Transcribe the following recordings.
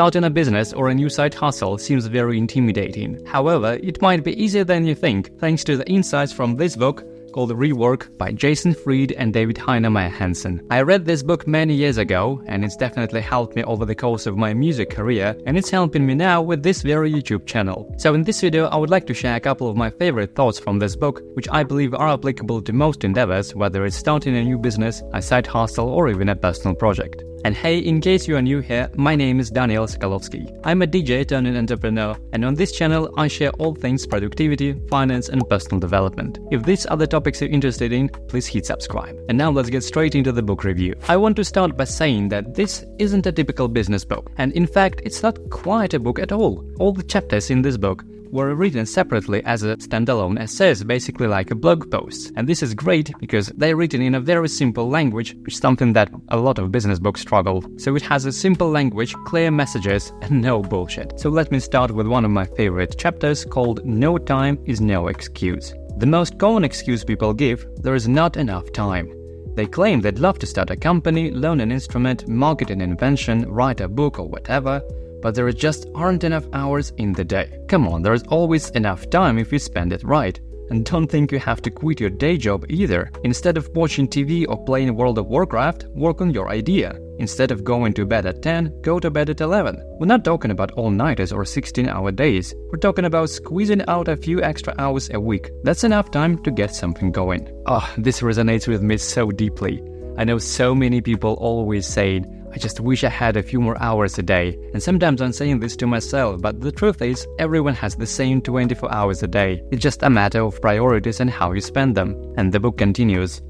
Starting a business or a new side hustle seems very intimidating. However, it might be easier than you think, thanks to the insights from this book called Rework by Jason Fried and David Heinemeier Hansen. I read this book many years ago, and it's definitely helped me over the course of my music career, and it's helping me now with this very YouTube channel. So in this video, I would like to share a couple of my favorite thoughts from this book, which I believe are applicable to most endeavors, whether it's starting a new business, a side hustle, or even a personal project. And hey, in case you are new here, my name is Daniel Sokolovsky. I'm a DJ turned entrepreneur, and on this channel I share all things productivity, finance and personal development. If these are the topics you're interested in, please hit subscribe. And now let's get straight into the book review. I want to start by saying that this isn't a typical business book, and in fact it's not quite a book at all. All the chapters in this book were written separately as a standalone essays, basically like a blog post. And this is great because they're written in a very simple language, which is something that a lot of business books struggle. So it has a simple language, clear messages, and no bullshit. So let me start with one of my favorite chapters called No Time is No Excuse. The most common excuse people give: there is not enough time. They claim they'd love to start a company, learn an instrument, market an invention, write a book or whatever, but there just aren't enough hours in the day. Come on, there's always enough time if you spend it right. And don't think you have to quit your day job either. Instead of watching TV or playing World of Warcraft, work on your idea. Instead of going to bed at 10, go to bed at 11. We're not talking about all-nighters or 16-hour days. We're talking about squeezing out a few extra hours a week. That's enough time to get something going. Oh, this resonates with me so deeply. I know so many people always saying, I just wish I had a few more hours a day. And sometimes I'm saying this to myself, but the truth is, everyone has the same 24 hours a day. It's just a matter of priorities and how you spend them. And the book continues.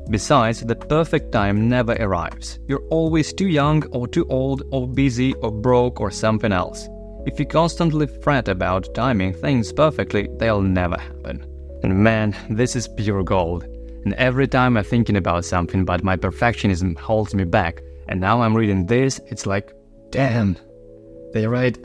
Besides, the perfect time never arrives. You're always too young or too old or busy or broke or something else. If you constantly fret about timing things perfectly, they'll never happen. And man, this is pure gold. And every time I'm thinking about something, but my perfectionism holds me back, and now I'm reading this, it's like, damn, they're right.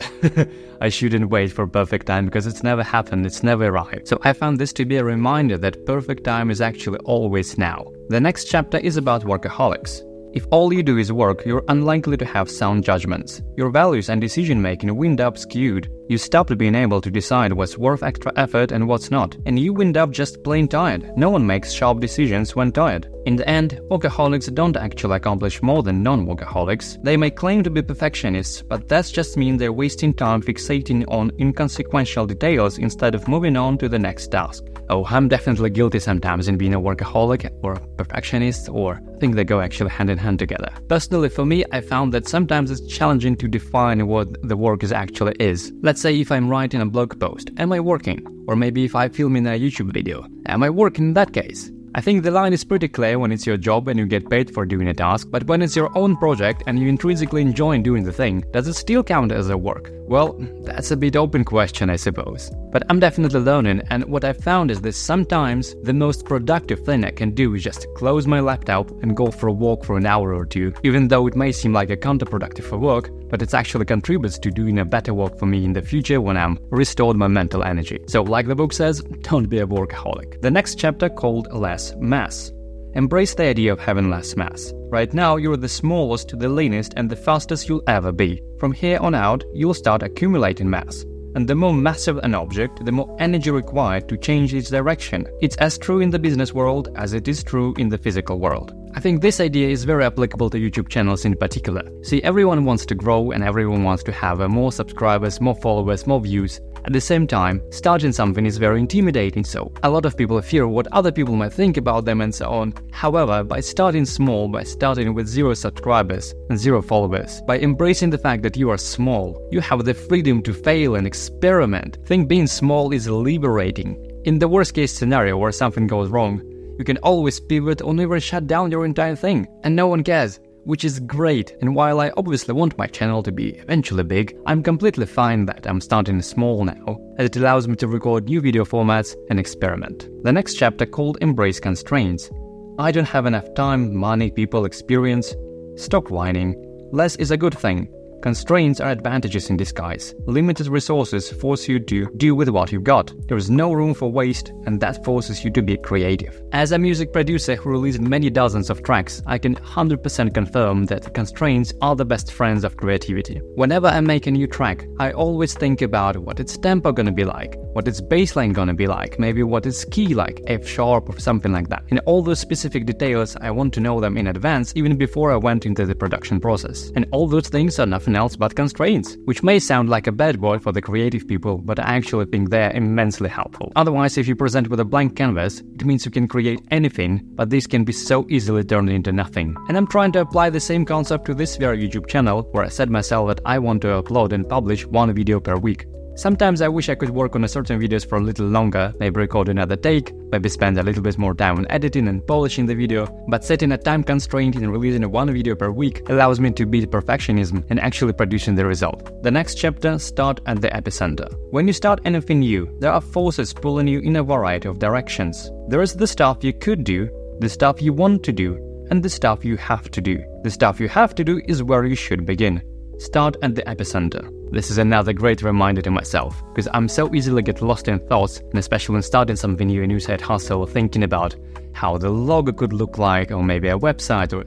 I shouldn't wait for perfect time because it's never happened, it's never arrived. So I found this to be a reminder that perfect time is actually always now. The next chapter is about workaholics. If all you do is work, you're unlikely to have sound judgments. Your values and decision-making wind up skewed. You stop being able to decide what's worth extra effort and what's not, and you wind up just plain tired. No one makes sharp decisions when tired. In the end, workaholics don't actually accomplish more than non-workaholics. They may claim to be perfectionists, but that's just mean they're wasting time fixating on inconsequential details instead of moving on to the next task. Oh, I'm definitely guilty sometimes in being a workaholic or perfectionist, or I think they go actually hand in hand together. Personally, for me, I found that sometimes it's challenging to define what the work actually is. Let's say if I'm writing a blog post, am I working? Or maybe if I'm filming a YouTube video, am I working in that case? I think the line is pretty clear when it's your job and you get paid for doing a task, but when it's your own project and you intrinsically enjoy doing the thing, does it still count as a work? Well, that's a bit open question, I suppose. But I'm definitely learning, and what I've found is that sometimes the most productive thing I can do is just close my laptop and go for a walk for an hour or two, even though it may seem like a counterproductive for work, but it actually contributes to doing a better work for me in the future when I'm restored my mental energy. So like the book says, don't be a workaholic. The next chapter called Less Mass. Embrace the idea of having less mass. Right now, you're the smallest, the leanest, and the fastest you'll ever be. From here on out, you'll start accumulating mass. And the more massive an object, the more energy required to change its direction. It's as true in the business world as it is true in the physical world. I think this idea is very applicable to YouTube channels in particular. See, everyone wants to grow and everyone wants to have more subscribers, more followers, more views. At the same time, starting something is very intimidating, so a lot of people fear what other people might think about them and so on. However, by starting small, by starting with 0 subscribers and 0 followers, by embracing the fact that you are small, you have the freedom to fail and experiment. I think being small is liberating. In the worst case scenario where something goes wrong, you can always pivot or even shut down your entire thing, and no one cares. Which is great, and while I obviously want my channel to be eventually big, I'm completely fine that I'm starting small now, as it allows me to record new video formats and experiment. The next chapter called Embrace Constraints. I don't have enough time, money, people, experience. Stop whining. Less is a good thing. Constraints are advantages in disguise. Limited resources force you to do with what you've got. There is no room for waste, and that forces you to be creative. As a music producer who released many dozens of tracks, I can 100% confirm that constraints are the best friends of creativity. Whenever I make a new track, I always think about what its tempo gonna be like, what its bass line gonna be like, maybe what its key like, F sharp or something like that. And all those specific details, I want to know them in advance even before I went into the production process. And all those things are nothing else but constraints, which may sound like a bad word for the creative people, but I actually think they're immensely helpful. Otherwise, if you present with a blank canvas, it means you can create anything, but this can be so easily turned into nothing. And I'm trying to apply the same concept to this very YouTube channel, where I said myself that I want to upload and publish one video per week. Sometimes I wish I could work on a certain videos for a little longer, maybe record another take, maybe spend a little bit more time on editing and polishing the video, but setting a time constraint and releasing one video per week allows me to beat perfectionism and actually producing the result. The next chapter, start at the epicenter. When you start anything new, there are forces pulling you in a variety of directions. There is the stuff you could do, the stuff you want to do, and the stuff you have to do. The stuff you have to do is where you should begin. Start at the epicenter. This is another great reminder to myself, because I'm so easily get lost in thoughts, and especially when starting something new, a new side hustle, thinking about how the logo could look like, or maybe a website, or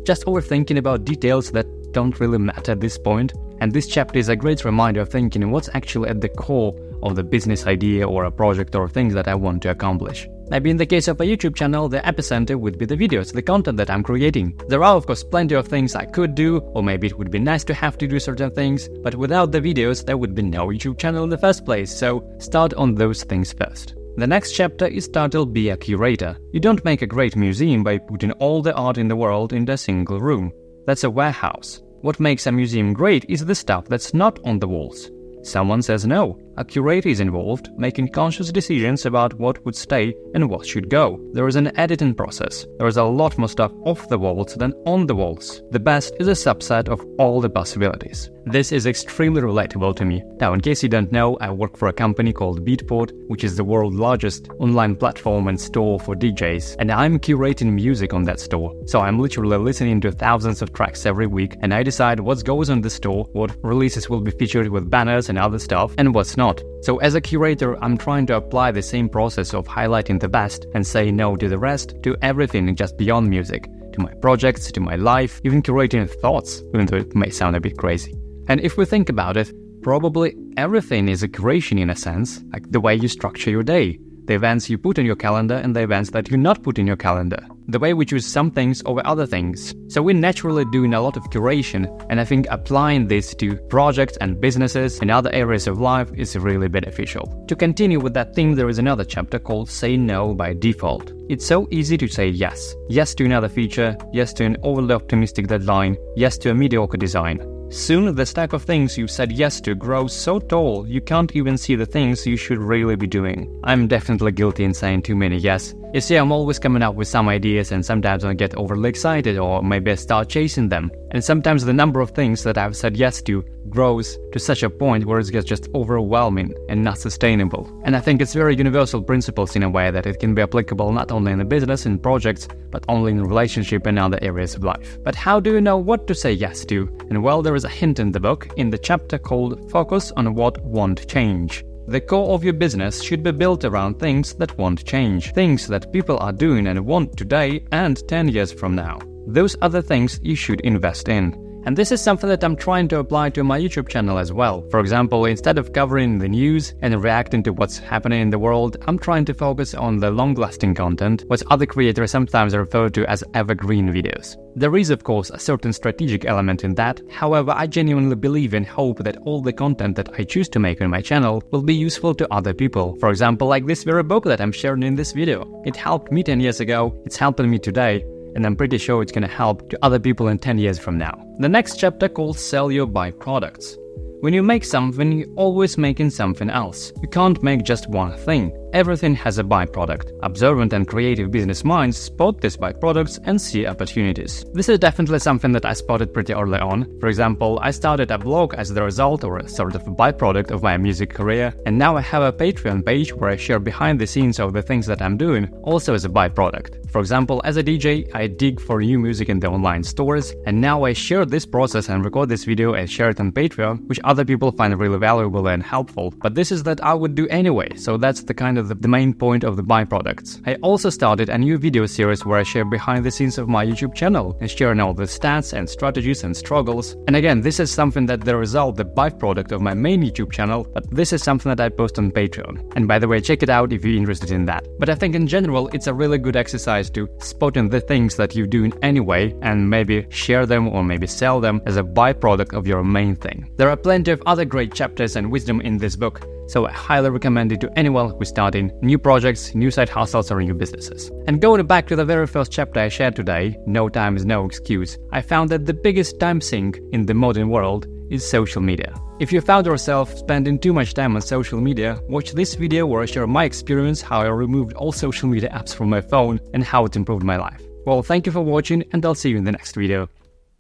just overthinking about details that don't really matter at this point. And this chapter is a great reminder of thinking what's actually at the core of the business idea or a project or things that I want to accomplish. Maybe in the case of a YouTube channel, the epicenter would be the videos, the content that I'm creating. There are of course plenty of things I could do, or maybe it would be nice to have to do certain things, but without the videos there would be no YouTube channel in the first place, so start on those things first. The next chapter is titled Be a Curator. You don't make a great museum by putting all the art in the world in a single room. That's a warehouse. What makes a museum great is the stuff that's not on the walls. Someone says no. A curator is involved, making conscious decisions about what would stay and what should go. There is an editing process. There is a lot more stuff off the walls than on the walls. The best is a subset of all the possibilities. This is extremely relatable to me. Now, in case you don't know, I work for a company called Beatport, which is the world's largest online platform and store for DJs, and I'm curating music on that store. So I'm literally listening to thousands of tracks every week, and I decide what goes on the store, what releases will be featured with banners and other stuff, and what's not. So as a curator, I'm trying to apply the same process of highlighting the best and say no to the rest, to everything just beyond music, to my projects, to my life, even curating thoughts, even though it may sound a bit crazy. And if we think about it, probably everything is a curation in a sense, like the way you structure your day, the events you put in your calendar and the events that you not put in your calendar, the way we choose some things over other things. So we're naturally doing a lot of curation, and I think applying this to projects and businesses and other areas of life is really beneficial. To continue with that theme, there is another chapter called Say No by Default. It's so easy to say yes. Yes to another feature, yes to an overly optimistic deadline, yes to a mediocre design. Soon the stack of things you've said yes to grows so tall you can't even see the things you should really be doing. I'm definitely guilty in saying too many yes. You see, I'm always coming up with some ideas, and sometimes I get overly excited, or maybe I start chasing them. And sometimes the number of things that I've said yes to grows to such a point where it gets just overwhelming and not sustainable. And I think it's very universal principles in a way that it can be applicable not only in the business and projects, but only in relationship and other areas of life. But how do you know what to say yes to? And well, there is a hint in the book, in the chapter called Focus on What Won't Change. The core of your business should be built around things that won't change, things that people are doing and want today and 10 years from now. Those are the things you should invest in. And this is something that I'm trying to apply to my YouTube channel as well. For example, instead of covering the news and reacting to what's happening in the world, I'm trying to focus on the long-lasting content, what other creators sometimes refer to as evergreen videos. There is, of course, a certain strategic element in that. However, I genuinely believe and hope that all the content that I choose to make on my channel will be useful to other people. For example, like this very book that I'm sharing in this video. It helped me 10 years ago, it's helping me today, and I'm pretty sure it's going to help to other people in 10 years from now. The next chapter called Sell Your Byproducts. When you make something, you're always making something else. You can't make just one thing. everything has a byproduct. Observant and creative business minds spot these byproducts and see opportunities. This is definitely something that I spotted pretty early on. For example, I started a blog as the result or a sort of a byproduct of my music career, and now I have a Patreon page where I share behind the scenes of the things that I'm doing, also as a byproduct. For example, as a DJ, I dig for new music in the online stores, and now I share this process and record this video and share it on Patreon, which other people find really valuable and helpful. But this is that I would do anyway, so that's the kind of the main point of the byproducts. I also started a new video series where I share behind the scenes of my YouTube channel and sharing all the stats and strategies and struggles. And again, this is something that the result, the byproduct of my main YouTube channel, but this is something that I post on Patreon. And by the way, check it out if you're interested in that. But I think in general, it's a really good exercise to spot in the things that you do anyway and maybe share them or maybe sell them as a byproduct of your main thing. There are plenty of other great chapters and wisdom in this book, so I highly recommend it to anyone who's starting new projects, new side hustles, or new businesses. And going back to the very first chapter I shared today, No Time is No Excuse, I found that the biggest time sink in the modern world is social media. If you found yourself spending too much time on social media, watch this video where I share my experience, how I removed all social media apps from my phone and how it improved my life. Well, thank you for watching, and I'll see you in the next video.